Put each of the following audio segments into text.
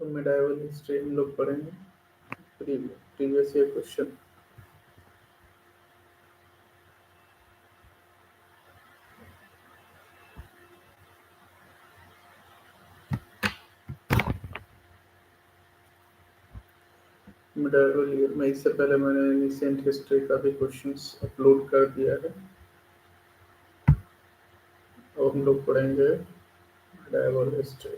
तो medieval history हम लोग पढ़ेंगे। Previous year question. Medieval year में इससे पहले मैंने एंशिएंट हिस्ट्री का भी क्वेश्चंस अपलोड कर दिया है। अब हम लोग पढ़ेंगे मिडाइवल हिस्ट्री।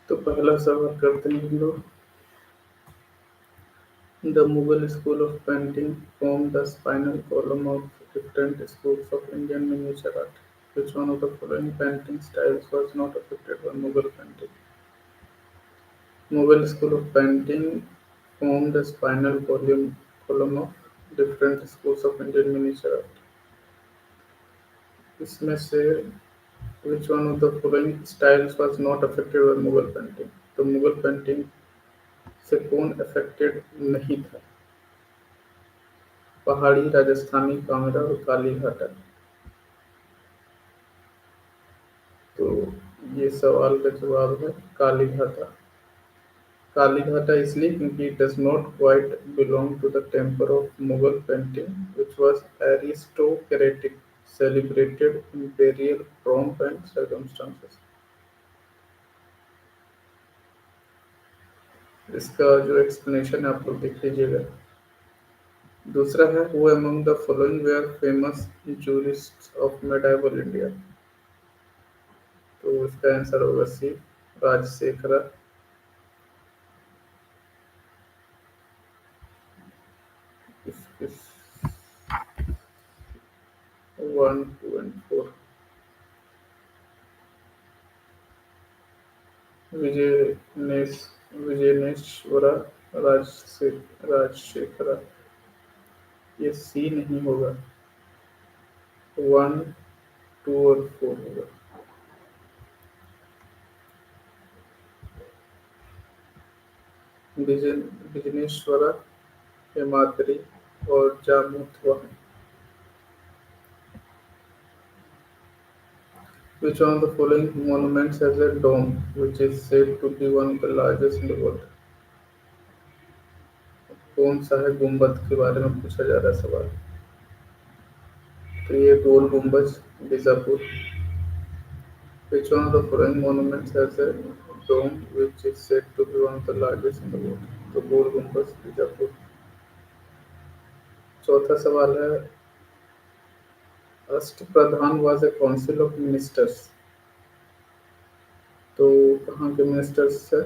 तो पहला सवाल करते हैं हम लोग। The Mughal school of painting formed the spinal column of different schools of Indian miniature art. Which one of the following painting styles was not affected by Mughal painting? Mughal school of painting formed the spinal column of different schools of Indian miniature art. इसमें से which one of the following styles was not affected by Mughal painting? तो Mughal painting से कौन affected नहीं था? पहाड़ी, राजस्थानी, कांगड़ा और कालीघाटा। तो ये सवाल का जवाब है कालीघाटा। कालीघाटा इसलिए क्योंकि it does not quite belong to the temper of Mughal painting, which was aristocratic, celebrated imperial pomp and circumstances. इसका जो एक्सप्लेनेशन है आप लोग देख लीजिएगा। दूसरा है who among the following were famous jurists of medieval India? तो इसका आंसर होगा C, Rajashekhar. One two and four. Vijayaneshwara, Rajashekhara. ये सी नहीं होगा, वन टू और फोर होगा। विजनेश्वरा, हेमाद्री और जामुथवा। Which one of the following monuments has a dome which is said to be one of the largest in the world? कौन सा है गुंबद के बारे में पूछा जा रहा है सवाल। तो ये गोल गुंबज, Bijapur. Which one of the following monuments has a dome which is said to be one of the largest in the world? तो गोल गुंबज, बीजापुर। चौथा सवाल है अष्टप्रधान was a council of ministers। तो कहाँ के मिनिस्टर्स है?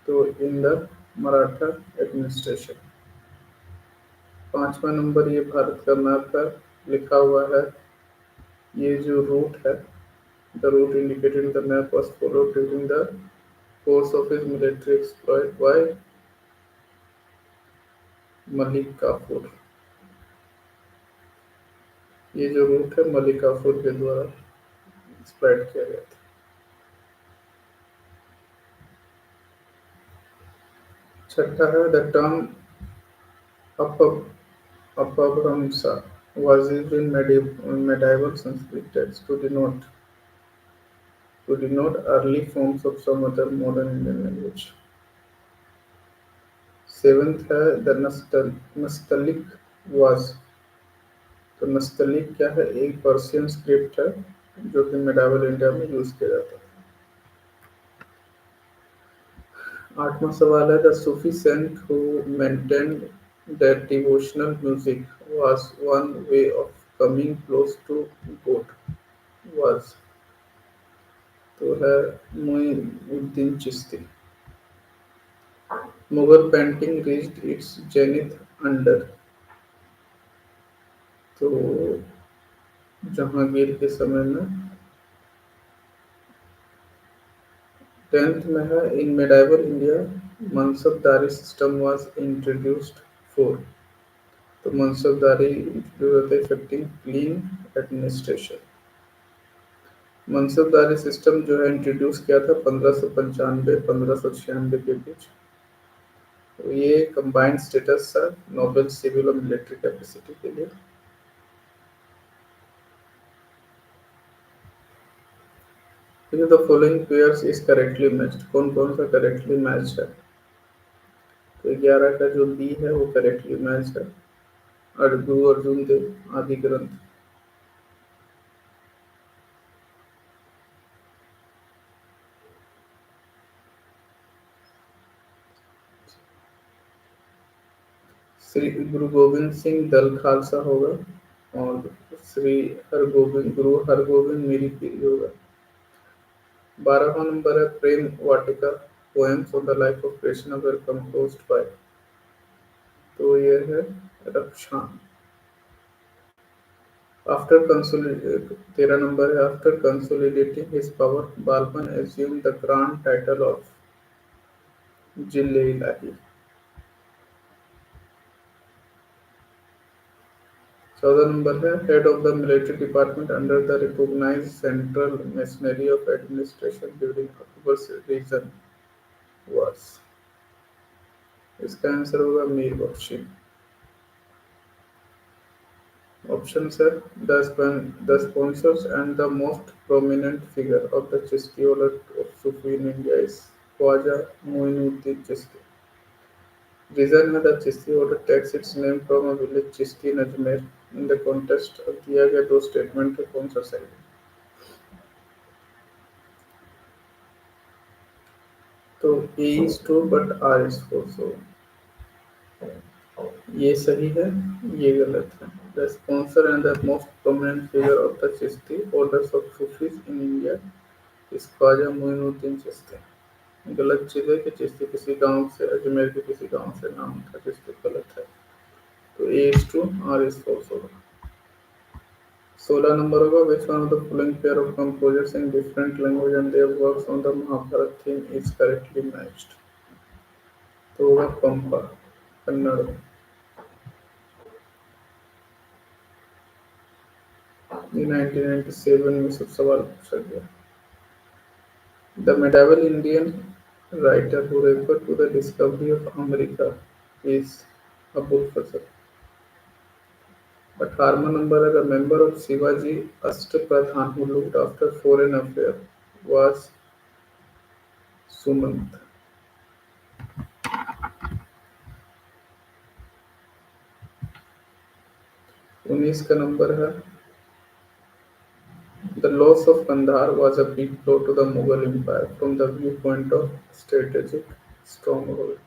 तो इन द मराठा एडमिनिस्ट्रेशन। पांचवा नंबर ये भारत का मैप है, लिखा हुआ है ये जो रूट है, the route indicated in the map was followed during the course of his military exploit by Malik Kafur. ये जो रूट है मलिक काफूर के द्वारा एक्सप्लॉइट किया गया था। छठा है द टर्म अपभ्रंश was used in medieval Sanskrit texts to denote early forms of some other modern Indian language. Seventh है द नस्तलिक was। तो नस्तलिक क्या है? एक पर्शियन स्क्रिप्ट है जो कि मेडावल इंडिया में यूज किया जाता है। आठवां सवाल है the Sufi saint who maintained that devotional music was one way of coming close to God was। तो है Muinuddin Chishti. Mughal painting reached its zenith under, तो जहांगीर के समय में। 10th में है in medieval India mansabdari system was introduced for, तो मनसबदारी इंट्रोड्यूस होते effecting clean administration. Mansabdari system जो है इंट्रोड्यूस किया था 1595-1596 के बीच। तो ये कंबाइंड स्टेटस था नोबल सिविल और मिलिट्री कैपेसिटी के लिए। The following pairs is correctly matched, कौन कौन सा करेक्टली मैच है? तो 11 का जो बी है वो करेक्टली मैच है। गुरु अर्जुन देव आदि ग्रंथ। श्री गुरु गोविंद सिंह दल खालसा होगा, और श्री हरगोविंद गुरु हरगोविंद मेरी पीरी होगा। 12वां नंबर है Prem Vatika poems on the life of Krishna were composed by, तो ये है रक्षान। आफ्टर कंसोलिडेट 13 नंबर है after consolidating his power Balban assume the grand title of जिले इलाही। 14 नंबर है head of the military department under the recognized central machinery of administration during Akbar's reign was, इसका answer होगा Mir Bakhshi. Option है the sponsors and the most prominent figure of the Chishti order of Sufi in India is Khwaja Moinuddin Chishti. Reason है the Chishti order takes its name from a village Chishti in Ajmer. In the contest दिया गया दो statement है, कौन सा सही है? तो A is true but R is false, so ये सही है, ये गलत है। The sponsor and the most prominent figure of the Chishti orders of Sufis in India is Khwaja Moinuddin Chishti. गलत चीज है कि चिश्ती किसी गांव से अजमेर के किसी गांव से नाम था, चिश्ती गलत है। तो A is true, R is false होगा। 16 नंबर होगा which one of the following pair of composers in different language and their works on the Mahabharata theme is correctly matched, तो होगा पंपा कन्नड़। ये 1997 में सब सवाल पूछा गया। The medieval Indian writer who referred to the discovery of America is Abul Fazl. But Harman number the member of Shivaji Ashtapradhan who looked after foreign affairs was Sumant. उन्नीस का नंबर है The loss of Kandahar was a big blow to the Mughal Empire from the viewpoint of strategic stronghold.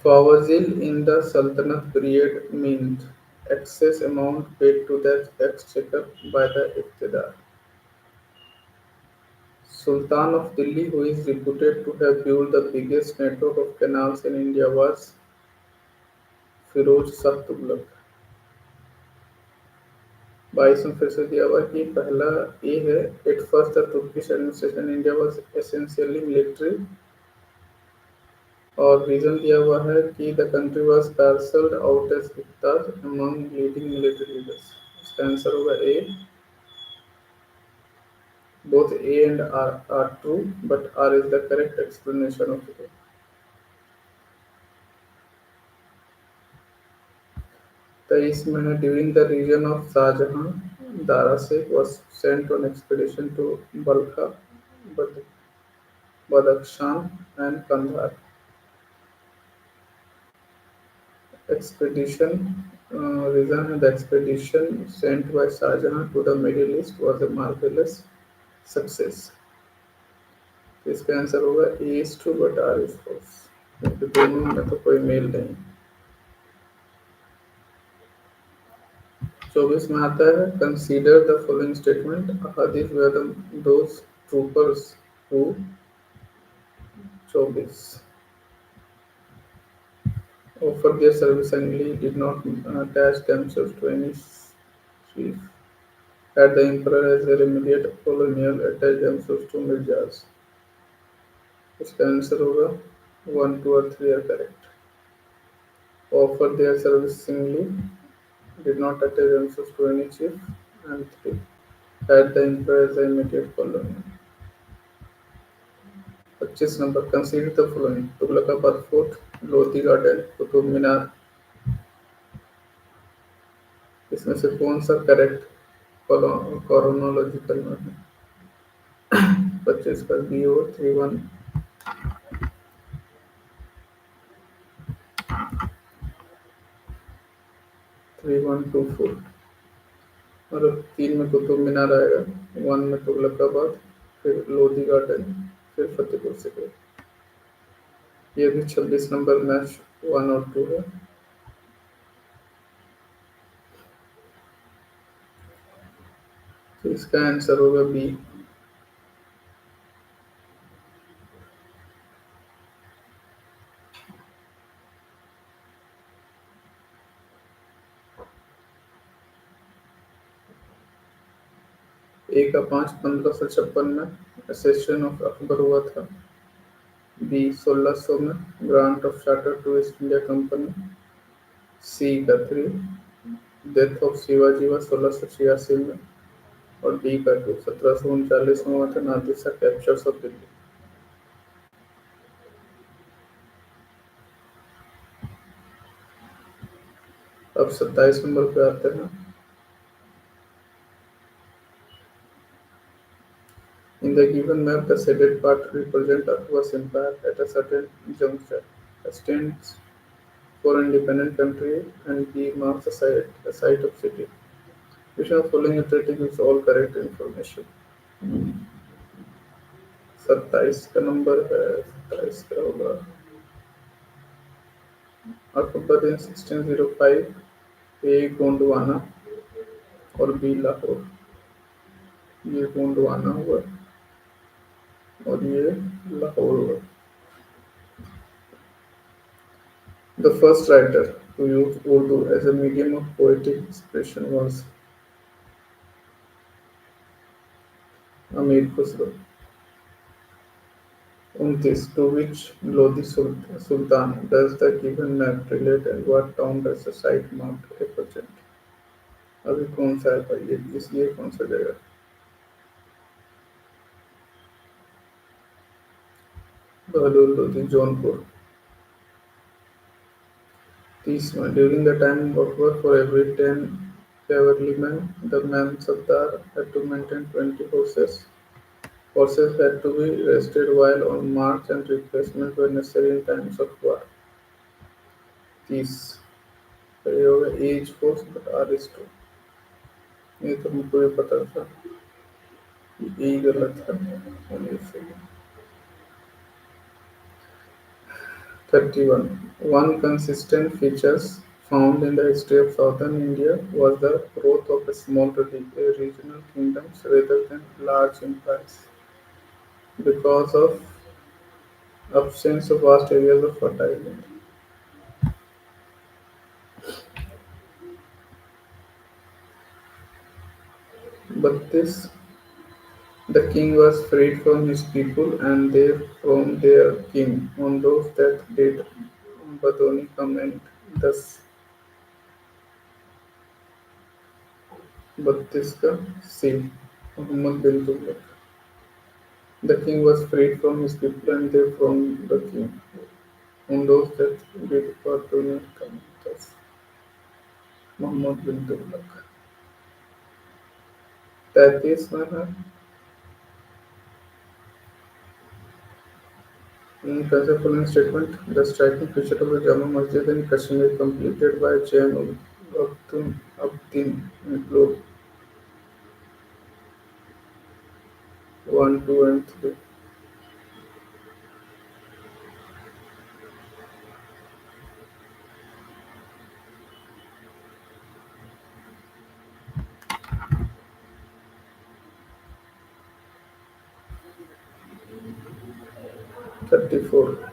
Fawazil in the Sultanate period meant excess amount paid to the exchequer by the Iqtidar. Sultan of Delhi, who is reputed to have built the biggest network of canals in India, was Firoz Shah Tughlaq. 22 में फिर से दिया हुआ कि पहला A है at first the Turkish administration India was essentially military, और reason दिया हुआ है कि the country was parcelled out as इक्ताज अमंग लीडिंग मिलिट्री लीडर्स। इसका आंसर होगा A. Both A and R true but R is the correct explanation of A. 23 में है during the reign of Shahjahan Dara Shikoh was sent on expedition to Balkha, Badakhshan and Kandahar. Reason the expedition sent by Shah Jahan to the Middle East was a marvelous success. तो इसका answer होगा A is true but R is false, क्योंकि दोनों में तो कोई mail नहीं। 24 में आता है consider the following statement hadith were those troopers who 24 offered their service and did not attach themselves to any chief. Had the emperor as their immediate colonial attached themselves to Mirjas. इसका answer होगा 1, 2 और 3 are correct. Offered their service singly, did not attach themselves to any chief, and 3. Had the emperor as the immediate colonial. 25 number consider the following Tughlaqabad fort Lodhi garden Qutub Minar इसमें से कौन सा correct कॉरोनोलॉजिकल में है 25 का बी ओ 3124 और 3 में कुतुब मीनार आएगा 1 में तुगलकाबाद फिर लोधी गार्डन फिर फतेहपुर सिकरी ये भी 26 नंबर मैच 1 और 2 है तो इसका आंसर होगा बी ए का 5 1556 में एसेशन ऑफ अकबर हुआ था बी 1600 में grant of charter to East India company C का 3 डेथ ऑफ शिवाजी हुआ 1686 में और डी का 2 1739 में हुआ था नादिर शाह कैप्चर्स ऑफ दिल्ली अब 27 नंबर पे आते हैं In the given map, the shaded part represents Akbar's empire at a certain juncture. A stands for independent country and B marks a site of city. Which of the following iterating is all correct information? 27 का number है 27 का होगा अकबर इन 1605 ए गोंडवाना और B Lahore ये गोंडवाना हुआ और ये लाहौर हुआ The first writer to use Urdu as a medium of poetic expression was Amir Khusro. 29. To which Lodi Sultan does the given map relate and what town does the site marked represent? अभी कौन सा है भाई ये कौन सा जगह बहलोल लोधी जौनपुर 30 में during the time of Akbar for every 10 cavalrymen the man Sardar had to maintain 20 horses. Horses had to be rested while on march and replacement were necessary in times of war. 30 ये होगा as force but are ये तो हमको भी पता था यही गलत है 31 one consistent features found in the history of southern India was the growth of a small regional kingdoms rather than large empires because of absence of vast areas of fertile land. But this the king was freed from his people and they from their king on those that did Badoni comment thus 32 का सी मोहम्मद बिन Tughlaq The king was freed from his people and they from the king on those that did Badoni comment thus Mohammad बिन तुगलक 33 में है following statement the striking feature of the Jama Masjid in Kashmir completed by Jain Abdin include 1, 2 and 3. 34.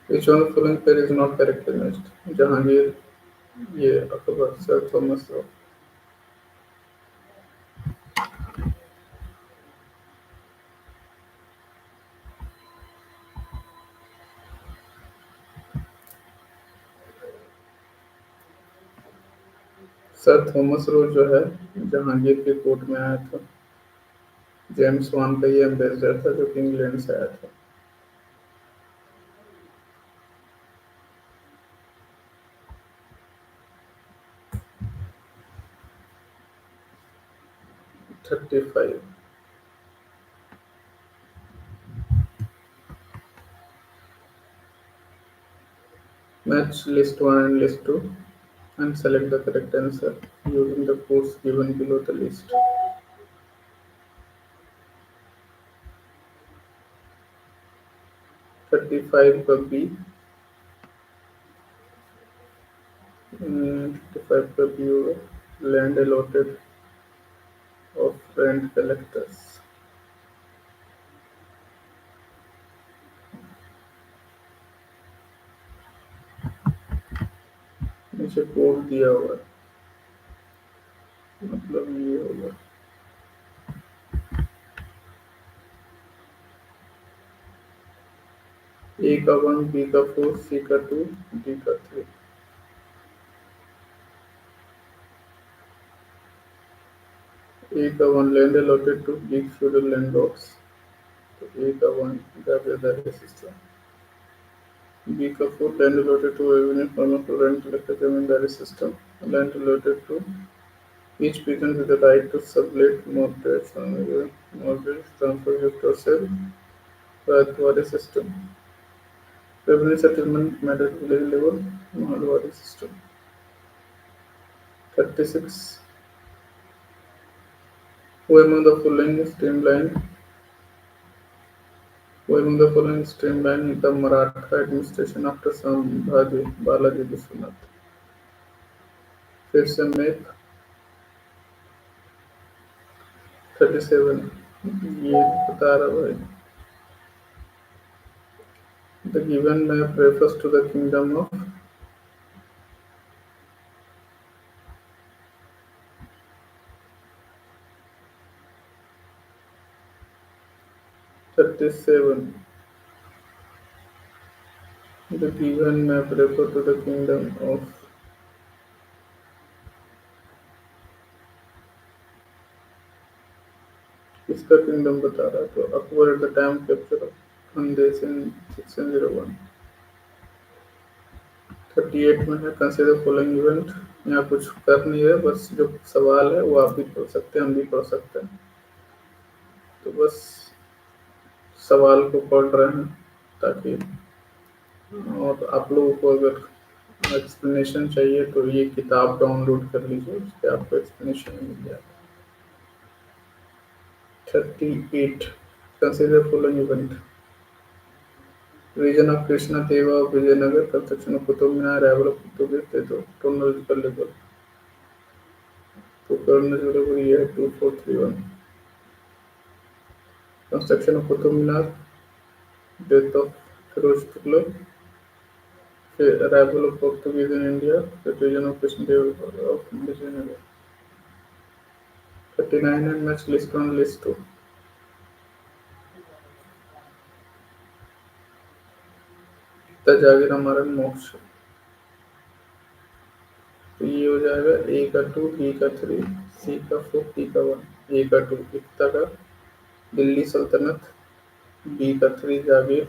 Which one of the following pair is not correctly matched? Jahangir, ये Akbar, sir Thomas raw. Sir Thomas Roe जो है जहांगीर के court में आया था. James one का ये ambassador था जो कि इंग्लैंड से आया था. 35. Match list 1 and list 2 and select the correct answer using the codes given below the list. 35 का B, 35 का B होगा land allotted of rent collectors. नीचे कोड दिया हुआ है, मतलब ये होगा. A का 1, B का 4, C का 2, D का 3. A का 1 land allotted to big feudal landlords. तो A का 1 जागीरदारी सिस्टम. B का 4 land allotted to revenue farmer to rent collector zamindari system. Land allotted to each peasant with the right to sublet mortgage transfer gift or sale. Raitwari system. Revenue settlement made at village level. Mahalwari system. 36. Who among the following streamlined the Maratha administration after Sambhaji Balaji Vishwanath? फिर से map. 37. ये बता रहा भाई. The given map refers to the kingdom of. 37. The given map refers to the kingdom of. किसका kingdom बता रहा है? तो Akbar at the time capture of Khandesh in 1601. 38 में है कंसीडर फॉलोइंग इवेंट. यहाँ कुछ कर नहीं है, बस जो सवाल है वो आप भी पढ़ सकते हैं, हम भी पढ़ सकते हैं. तो बस सवाल को पढ़ रहे हैं ताकि, और आप लोगों को अगर एक्सप्लेनेशन चाहिए तो ये किताब डाउनलोड कर लीजिए, उस पर आपको एक्सप्लेनेशन मिल जाएगा. 38. Consider following event. Region of Krishna Deva of Vijayanagar, construction of Qutub Minar, arrival of Portuguese, तो chronological level. तो chronological level ये है 2431. Construction of Qutub Minar, death of Firoz Tughlaq, फिर arrival of Portuguese in India, फिर region of Krishna Deva of Vijayanagar. 39 and match list 1 list 2. जागीर हमारा मोक्ष. तो ये हो जाएगा A का 2, B का 3, C का 4, D का 1. A का 2 एकता का दिल्ली सल्तनत, B का 3 जागीर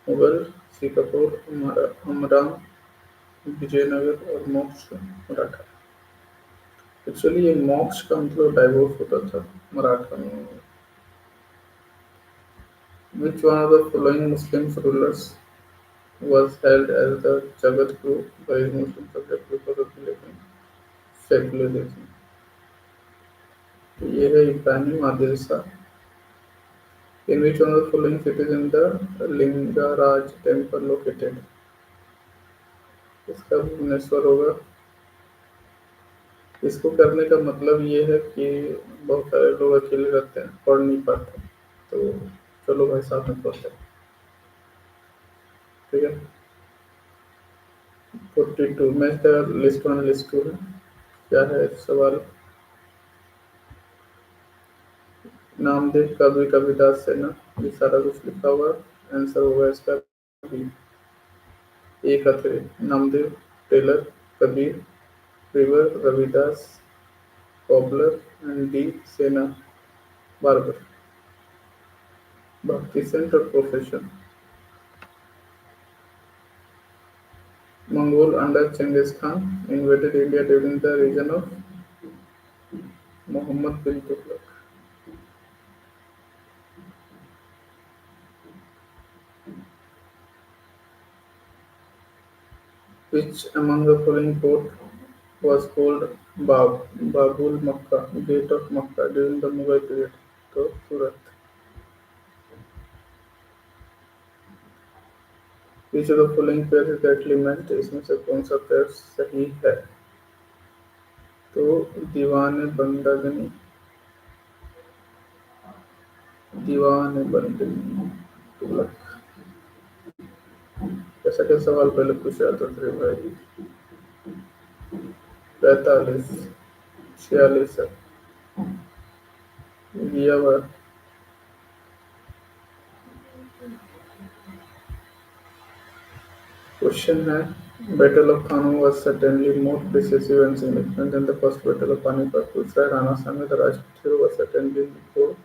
मुगल, C का 4 अमराम विजयनगर और मोक्ष मराठा. एक्चुअली ये मोक्ष का मतलब डाइवोर्स होता था मराठा में. Which one of the following Muslim rulers was held as the Jagat Guru by his Muslim subjects because of belief in secularism? तो ये है Ibrahim Adil Shah. In which one of the following cities in the Lingaraj temple located? इसका भुवनेश्वर होगा. इसको करने का मतलब ये है कि बहुत सारे लोग अकेले रहते हैं, पढ़ नहीं पाते, तो चलो भाई साथ में पढ़ते हैं। ठीक है। 42 में इसका लिस्ट वन लिस्ट टू है। क्या है सवाल? नामदेव कवि कविदास सेना, ये सारा कुछ लिखा हुआ। आंसर होगा इसका बी। एक अथरे Namdev, tailor, Kabir, weaver, Ravidas, cobbler and डी सेना, बार्बर। भक्ति सेंट और profession. Mongol under Genghis Khan invaded India during the reign of Muhammad bin Tughlaq. Which among the following fort was called Babul Makkah, Gate of Makkah during the Mughal period? तो सूरत। Which of the following pairs is directly matched? इसमें से कौन सा pair सही है? तो दीवान बंदगनी, दीवान बंदगनी तुगलक। कैसा क्या सवाल पहले पूछा था तेरे भाई? 45, 46 दिया हुआ। क्वेश्चन है, Battle of Khanum was certainly more decisive and significant than the first Battle of Panipat. दूसरा राणा सांगा the Rajput was certainly more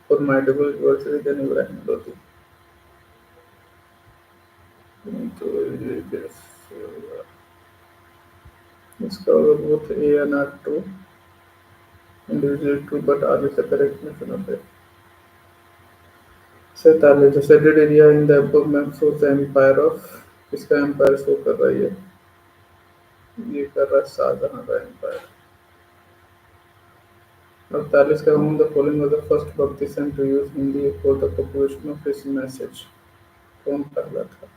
formidable adversary than Ibrahim Lodi. तो इसका होगा both A and R true, individually true, but आगे से correct में चुना है। 47 the shaded area in the above map shows the empire of, किसका एम्पायर शो कर रही है? ये कर रहा है शाहजहां का एम्पायर। 48 का among the following was the first भक्ति संत to use Hindi for the propagation of his message? कौन पहला था?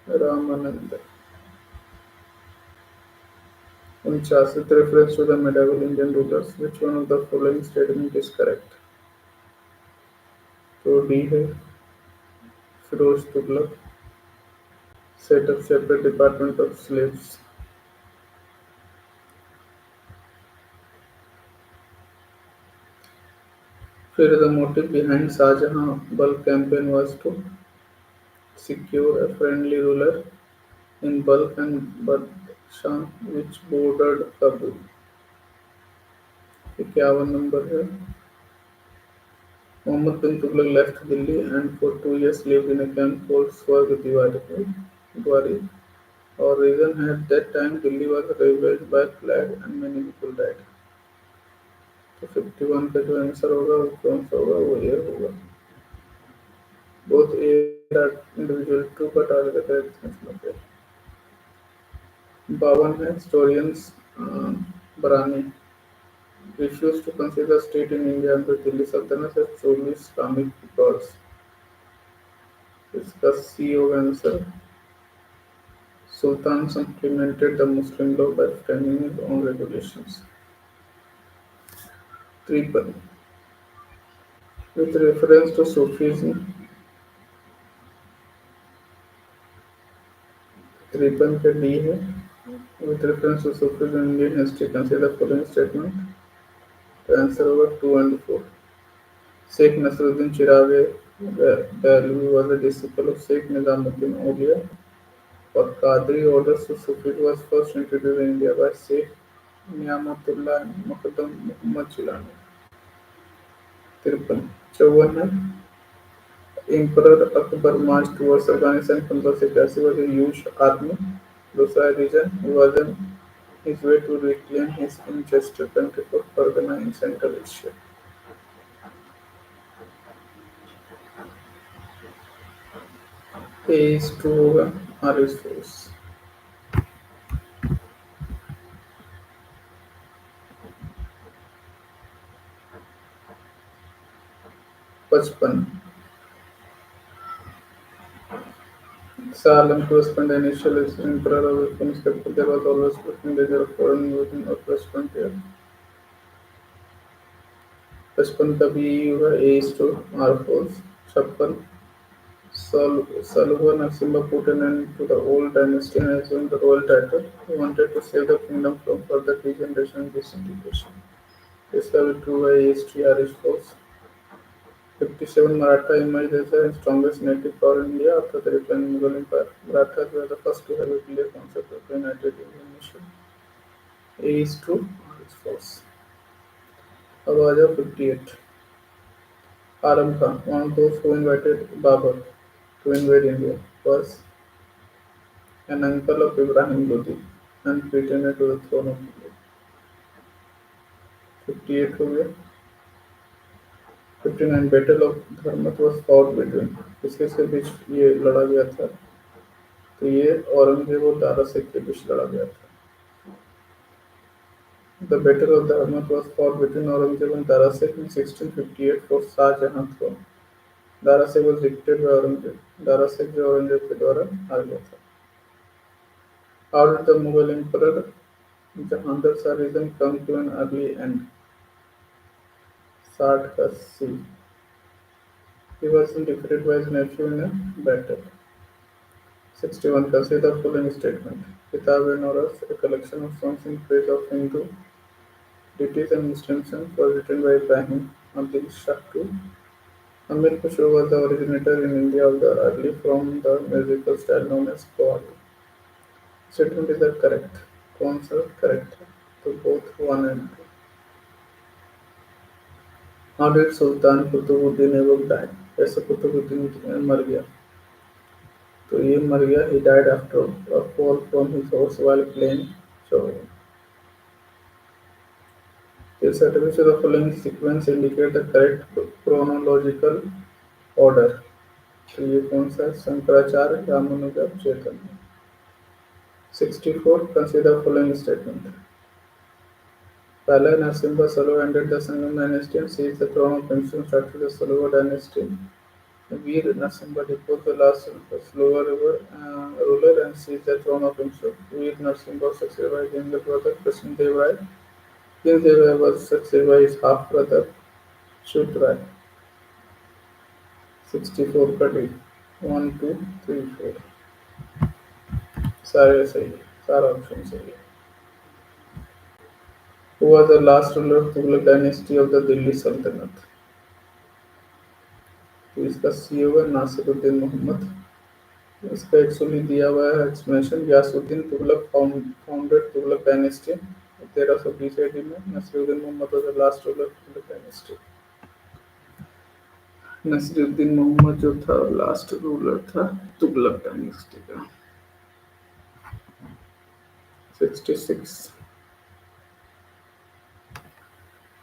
Ramanand. 49 with reference to the medieval Indian rulers, which one of the following statement is correct? तो डी है, Firoz Tughlaq set up separate department of slaves. फिर the motive behind Shahjahan bulk campaign was to secure a friendly ruler in Balkh and Badkhan, which bordered Kabul. 51 number है। Muhammad bin Tughlaq left Delhi and for 2 years lived in a camp called Swarg Diwari. Our reason at that time Delhi was ravaged by plague and many people died. तो 51 का जो answer होगा वो कौन सा होगा? वो ये होगा। Both A are individual true but are the correct answer. 52 है historians Barani refused to consider state in India under Delhi Sultanate as solely Islamic because इसका C होगा answer. Sultan supplemented the Muslim law by framing his own regulations. 53 with reference to Sufism, 53 का D है। With reference to Sufism in Indian history, consider the following statement. The answer होगा 2 and 4. Sheikh Nasruddin Chiraghe Dehlvi was a disciple of Sheikh Nizamuddin Aulia, or Qadri orders to Sufism was first introduced in India by Sheikh Niamatullah Muqaddam Muhammad Jilani. 53 54 है Emperor Akbar marched towards Afghanistan 1581 with a huge army. दूसरा reason he was on his way to reclaim his ancestral country for Fargana in Central Asia. A is true होगा, R is false. 55 Salem to spend initial is emperor of the Finnish capital. There was always in danger of foreign invasion or west frontier. 55 का भी हुआ A is to R force. 56 Saluva Narasimha put an end to the old dynasty and assumed the royal title. He wanted to save the kingdom from further degeneration and disintegration. This was true by history Irish force. 57 Maratha emerged as the strongest native power in India after the decline of Mughal Empire. Marathas were the first to have a clear concept of a united Indian nation. A is true, R is false. अब आ जाओ 58. Aram Khan, one of those who invited Babur to invade India, was an uncle of Ibrahim Lodi and pretender to the throne of India. 58 हो गया. 59 battle of Dharmat was fought between किसके से बीच ये लड़ा गया था तो ये औरंगजेब और दारा शेख के बीच लड़ा गया था. The battle of Dharmat was fought between Aurangzeb and Dara Sheikh in 1658 for Shah Jahan throne. Dara Sheikh was defeated by Aurangzeb. Dara Sheikh जो औरंगजेब के द्वारा हार गया था. How did the Mughal Emperor Jahandar Shah regime come to an early end? 60 का C. He was defeated by his nephew in a battle. 61 का C. The following statement. Kitab-e-Noras, a collection of songs in praise of Hindu deities and Muslim saints, was written by Ibrahim Adil Shah II. Amir Khusro was the originator in India of the early from the musical style known as Qawwali. Statement is that correct? कौन सा correct है? तो both 1 and 2. How did Sultan Qutbuddin Ayyub die? कैसे कुतुबुद्दीन मर गया? तो ये मर गया. He died after a fall from his horse while playing chowing. This which of the following sequence indicate the correct chronological order? तो ये कौन सा है? शंकराचार्य, रामानुजा, चैतन्य. 64. Consider the following statement. पहला Narasimha Salava ended the Sangam dynasty and seized the throne of Himself, started the Salava dynasty. Veer Narasimha deposed the last Salava ruler and seized the throne of himself. Veer Narasimha was succeeded by his younger brother Krishna Dev Rai. King Dev Rai was succeeded by his half brother Chut Rai. 64 का D. 1, 2, 3, 4. सारे सही है. सारा option सही है. Who was the last ruler of Tughlaq dynasty of the Delhi Sultanate? तो इसका सी होगा नासिरुद्दीन मोहम्मद. इसका एक्चुअली दिया हुआ है explanation. Ghiyasuddin Tughlaq founded Tughlaq dynasty 1320 AD में. Nasiruddin Mohammad was the last ruler of Tughlaq dynasty. Nasiruddin Mohammad जो था लास्ट रूलर था तुगलक डायनेस्टी का. 66.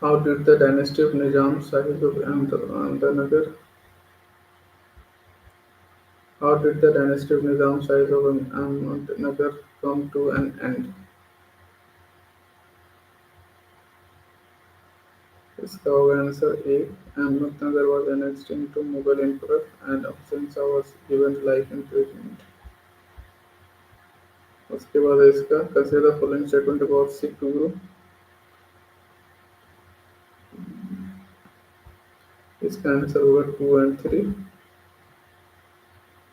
How did the dynasty of Nizam Sahib of Ahmednagar How did the dynasty of Nizam Sahib of Ahmednagar come to an end? इसका होगा answer A. Ahmednagar was annexed into Mughal Emperor and Hussain Shah was given life imprisonment. उसके बाद इसका consider the following statement about Sikh Guru. इसका answer होगा 2 and 3.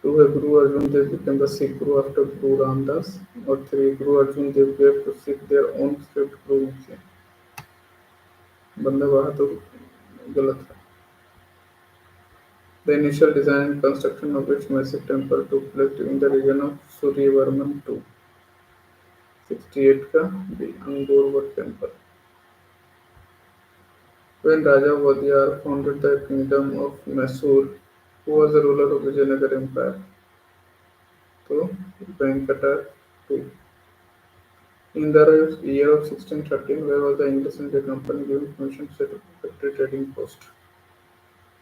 2 है Guru Arjan Dev became the Sikh Guru after Guru Ramdas और 3 Guru Arjan Dev gave to Sikh their own script Guru Mukhi. बंदा बहादुर गलत है. The initial design and construction of its massive temple took place during the reign of Suryavarman II. 68 का The Angkor Temple. When Raja Wadiyar founded the kingdom of Mysore, who was the ruler of Vijayanagar Empire? So, Venkata II. In the year of 1613, where was the English India Company given permission to set up a factory trading post?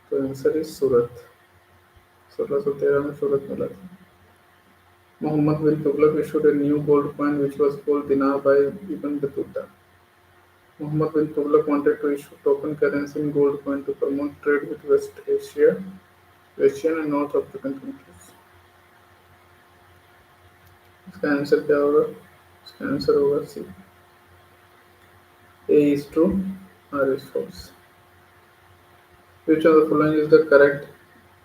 So, answer is Surat. 1613 में सूरत मिला था. Muhammad bin Tughlaq issued a new gold coin which was called dinar by Ibn Battuta. Muhammad bin Tughlaq wanted to issue token currency in gold coin to promote trade with West Asia, Asian and North African countries. इसका answer क्या होगा? इसका answer होगा सी, A is true, R is false. Which of the following is the correct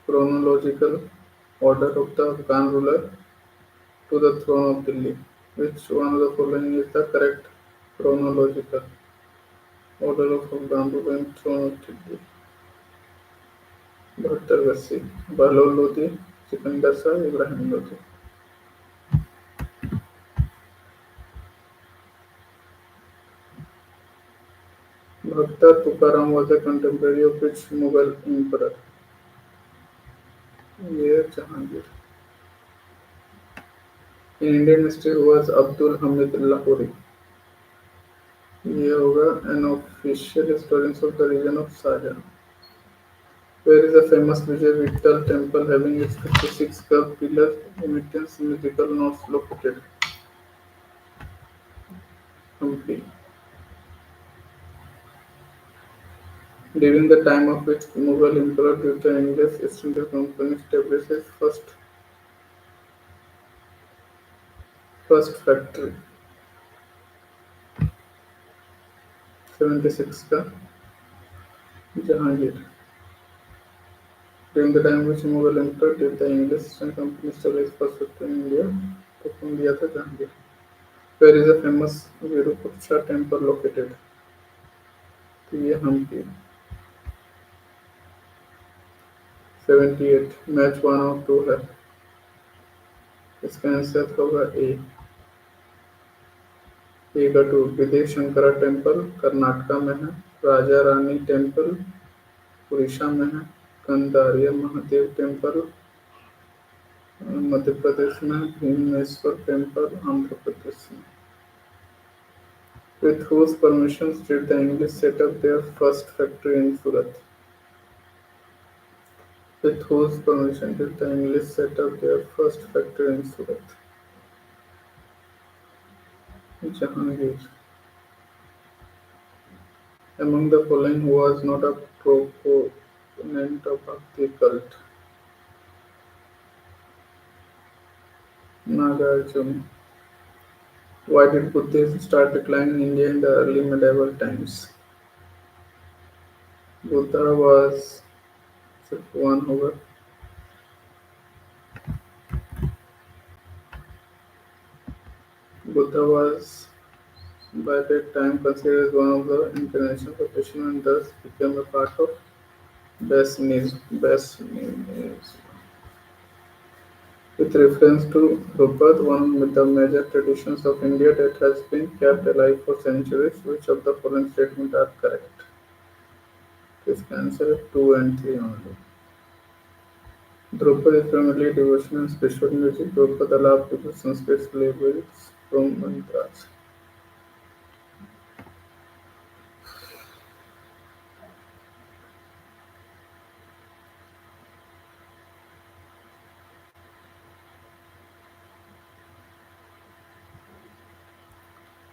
chronological order of the Afghan ruler to the throne of Delhi? Which one of the following is the correct chronological order of Afghan ruler and throne of Delhi? बहत्तर वसी, Bahlol Lodhi, Sikandar Shah, Ibrahim Lodhi. Bhakta Tukaram was a contemporary of which Mughal emperor? ये Jahangir. In Indian history who was Abdul Hamid Lahori? ये होगा an official historians of the region of Sahel. Where is the famous Vijay Vittal temple having its 56 curved pillars emitting symmetrical notes located? Hampi. During the time of which Mughal emperor did the English East India Company establish its first factory? 76 का Jahangir. During the time which Mughal emperor did the English East India Company establish first factory in India? तो कौन दिया था? Jahangir. Where is the famous Virupaksha temple located? तो ये Hampi. 78 match 1 और 2 है. इसका आंसर होगा ए. ए का 2 विदेश शंकरा टेम्पल कर्नाटका में है. राजा रानी टेम्पल उड़ीसा में है. कंदारिया महादेव टेम्पल मध्य प्रदेश में. भीमेश्वर टेम्पल आंध्र प्रदेश में. With whose permissions did the English set up their first factory in Surat? With whose permission did the English set up their first factory in Surat? Jahangir. Among the following who was not a proponent of Bhakti cult? Nagarjuna. Why did Buddhism start declining in India in the early medieval times? Buddha was one होगा. Buddha was by that time considered as one of the incarnations of Vishnu and thus became a part of Vaishnavism. With reference to Drupad, one of the major traditions of India that has been kept alive for centuries, which of the following statements are correct? This answer is 2 and 3 only. Drupad is primarily devotional and spiritual music. Drupad allowed people Sanskrit syllables from mantras.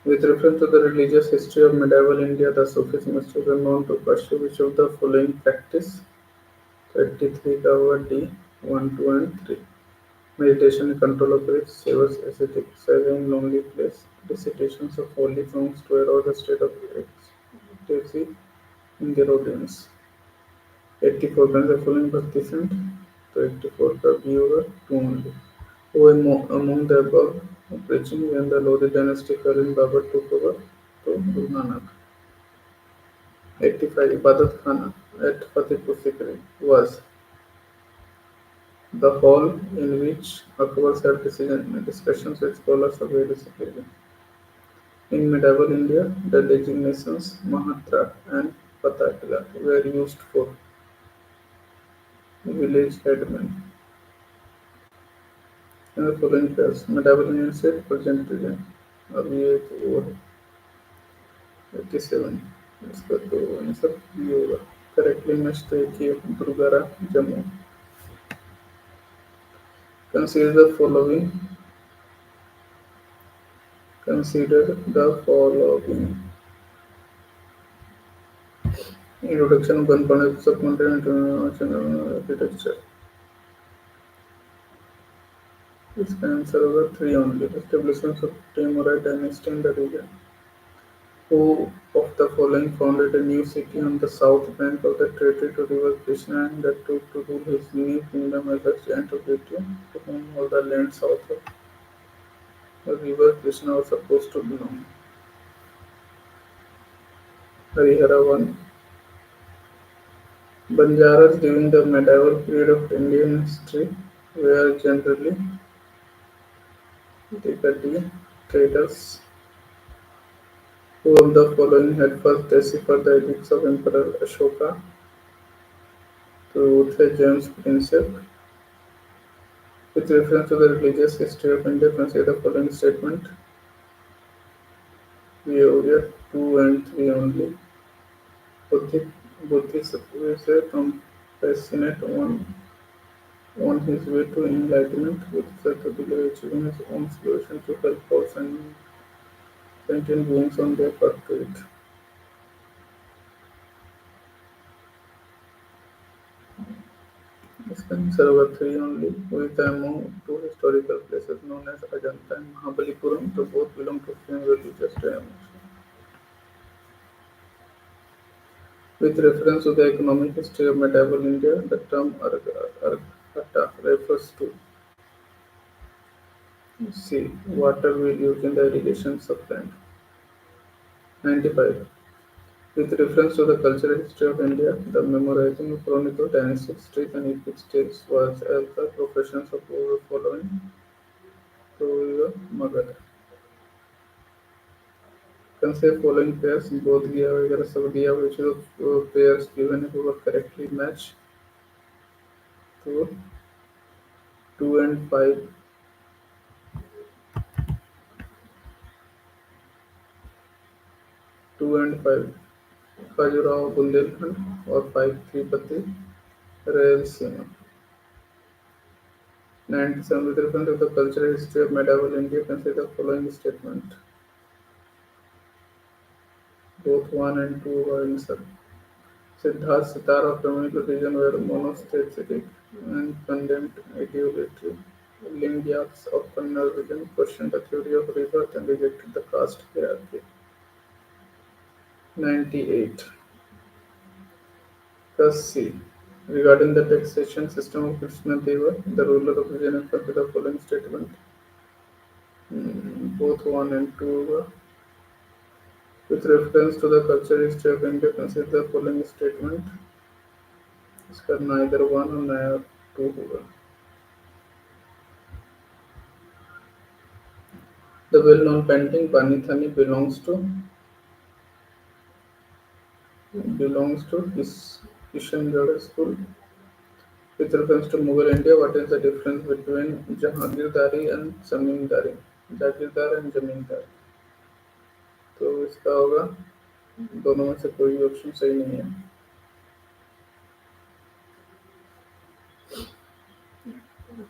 With reference to the religious history of medieval India, the Sufis must have been known to pursue which of the following practice? 33 का होगा D, 1, 2 and 3. Meditation and control of grief, savors ascetic, serving lonely place, recitations of holy songs to arouse a state of ecstasy in their audience. 84 का the following bhakti saint, तो 84 का B होगा 2 only. Who among the above preaching when the Lodi dynasty fell in Babur took over? तो Guru Nanak. 85 Ibadat Khana at Fatehpur Sikri was the hall in which Akbar had discussions with scholars of various religions. In medieval India, the designations Mahatra and Patakila were used for village headmen. In the following pairs, medieval Indian state, present region. अब ये वो है 87. इसका तो answer ये होगा. Correctly matched तो एक ही दुर्गारा Jammu. Consider the following. Introduction of gunpowder supplementary international architecture. इसका आंसर होगा three only. Establishment of Timurid dynasty in the region. Who of the following founded a new city on the south bank of the tributary to river Krishna and undertook to rule his new kingdom as a giant of India, to whom all the land south of the river Krishna was supposed to belong? Harihara 1. Banjaras during the medieval period of Indian history were generally decadent traders. Who of the following had first deciphered the edicts of Emperor Ashoka through the James Princip? With reference to the religious history of India, consider the following statement: behavior 2 and 3 only. Buddhist is a compassionate on his way to enlightenment, with Satyabila achieving his own solution to help all sentient beings on their path to it. This can serve a three only, with among two historical places known as Ajanta and Mahabalipuram, so both belong to same religious dynasty. With reference to the economic history of medieval India, the term arghata refers to C. Water wheel used in the irrigation of land. 95. With reference to the cultural history of India, the memorizing of chronicle, dynastic history, and epic tales was as the professions of over following to your Magadha. Consider following pairs, both दिया वगैरह सब दिया, which of pairs given if were correctly match to 2 and 5, 2 and 5. Khajuraho Bundelkhand or 5 Tripati Rayalaseema. 97. With reference to the cultural history of medieval India, consider the following statement. Both 1 and 2 are answered. Siddharth Sitara of Tamil region were monotheistic and condemned idolatry. Lingyaks of Kannada region questioned the theory of rebirth and rejected the caste hierarchy. 98. Thus C. Regarding the taxation system of Krishna Deva, the ruler of Vijayanagar, consider the following statement. Both 1 and 2 were. With reference to the cultural history of India, consider the following statement. इसका neither 1 or neither 2 होगा. The well-known painting Panithani belongs to Kishangarh school. With reference to Mughal India, what is the difference between Jahagirdari and Zamindari? Jagirdar and zamindar. तो इसका होगा दोनों में से कोई भी ऑप्शन सही नहीं है.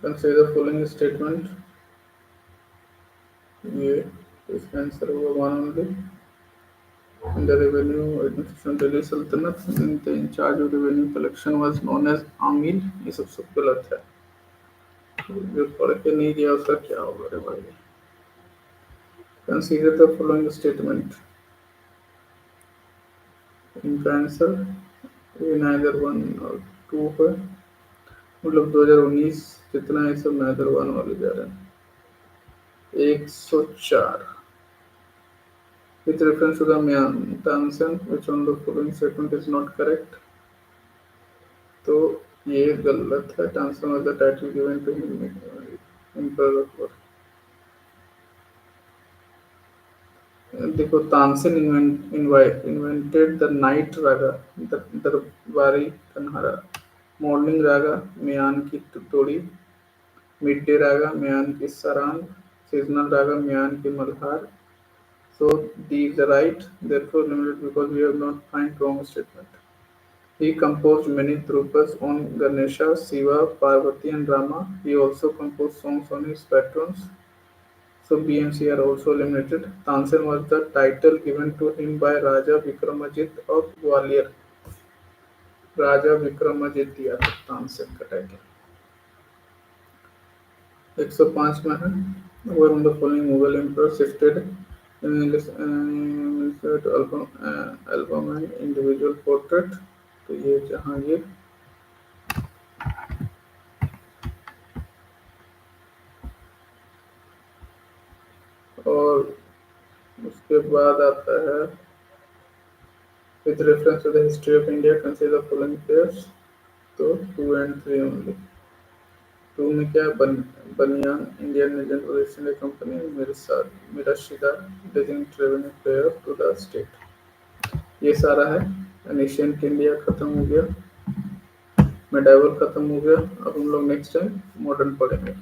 Consider the following statement. ये इसका आंसर होगा one only. In the revenue administration of Delhi Sultanate, the in charge of revenue collection was known as Amir. ये सब गलत है. जो पढ़ के नहीं गया उसका क्या होगा रे भाई. Consider the following statement. इनका आंसर ये neither 1 और 2 है. मतलब 2019 जितना है सब neither 1 वाले जा रहे हैं. 104. With reference to the Tansen, which on the following statement is not correct. तो ये गलत है. Tansen was the title given to him Emperor Akbar. देखो Tansen invented the night raga, दरबारी कन्हारा, morning raga म्यान की टोड़ी, midday raga म्यान की सारंग, seasonal raga म्यान की Malhar. So these are right, therefore limited because we have not find wrong statement. He composed many dhrupas on Ganesha, Shiva, Parvati and Rama. He also composed songs on his patrons. So B and C are also eliminated. Tansen was the title given to him by Raja Vikramajit of Gwalior. Raja Vikramajit दिया था तानसेन का title. 105 में है। Where on the following Mughal emperor shifted album and individual portrait। तो ये जहांगीर। और उसके बाद आता है with reference to the history of India consider the following pairs। तो 2 and 3 only। 2 में क्या है, बनियान इंडियन एजेंट और East India company mirasidar designate revenue payer to the state. ये सारा है। एशियंट इंडिया खत्म हो गया, मेडावल खत्म हो गया। अब हम लोग नेक्स्ट टाइम मॉडर्न पढ़ेंगे।